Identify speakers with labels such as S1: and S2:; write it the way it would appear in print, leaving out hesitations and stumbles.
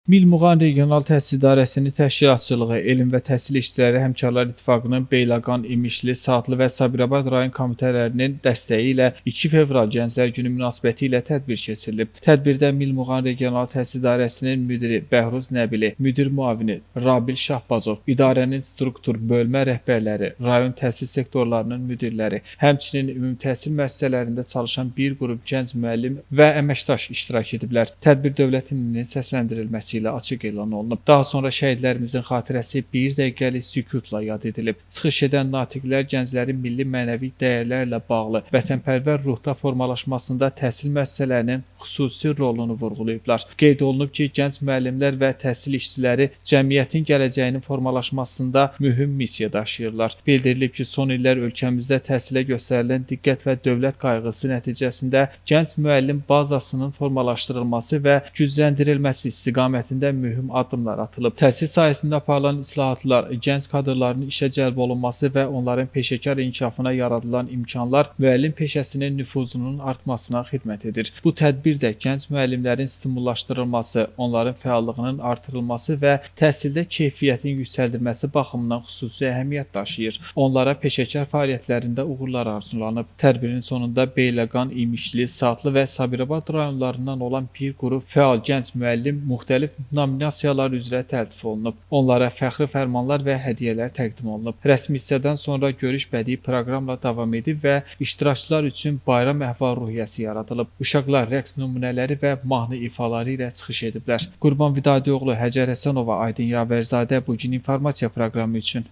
S1: Milmuğan Regional Təhsil İdarəsinin təşkilatçılığı, Elm və Təhsil İşçiləri Həmkarlar İttifaqının Beyləqan, İmişli, Saatlı və Sabirabad rayon komitələrinin dəstəyi ilə 2 fevral Gənclər Günü münasibətilə tədbir keçirilib. Tədbirdə Milmuğan Regional Təhsil İdarəsinin müdiri Bəhruz Nəbili, müdir müavini Rabil Şahbazov, idarənin struktur bölmə rəhbərləri, rayon təhsil sektorlarının müdirləri, həmçinin ümumi təhsil müəssisələrində çalışan bir qrup gənc müəllim və əməkdaş iştirak ediblər. Tədbir dövlət himninin səsləndirilməsi ilə açıq elan olunub. Daha sonra şəhidlərimizin xatirəsi bir dəqiqəlik sükutla yad edilib. Çıxış edən natiqlər gənclərin milli mənəvi dəyərlərlə bağlı vətənpərvər ruhda formalaşmasında təhsil müəssisələrinin xüsusi rolunu vurğulayıblar. Qeyd olunub ki, gənc müəllimlər və təhsil işçiləri cəmiyyətin gələcəyinin formalaşmasında mühüm missiya daşıyırlar. Bildirilib ki, son illər ölkəmizdə təhsilə göstərilən diqqət və dövlət qayğısı nəticəsində gənc müəllim bazasının formalaşdırılması və gücləndirilməsi istiqamətində mühüm addımlar atılıb. Təhsil sahəsində aparılan islahatlar, gənc kadrların işə cəlb olunması və onların peşəkar inkişafına yaradılan imkanlar müəllim peşəsinin nüfuzunun artmasına xidmət edir. Bu tədbir də gənc müəllimlərin stimullaşdırılması, onların fəallığının artırılması və təhsildə keyfiyyətin yüksəldilməsi baxımından xüsusi əhəmiyyət daşıyır. Onlara peşəkar fəaliyyətlərində uğurlar arzulanıb. Tədbirin sonunda Beyləqan, İmişli, Saatlı və Sabirabad rayonlarından olan bir qrup fəal gənc müəllim müxtəlif nominasiyalar üzrə təltif olunub. Onlara fəxri fərmanlar və hədiyyələr təqdim olunub. Rəsmi hissədən sonra görüş bədii proqramla davam edib və iştirakçılar üçün bayram əhval-ruhiyyəsi yaradılıb. Uşaqlar rəqs nümunələri və mahnı ifaları ilə çıxış ediblər. Qurban Vidadioğlu, Həcər Həsənova, Aydın Yavərzadə bu gün informasiya proqramı üçün.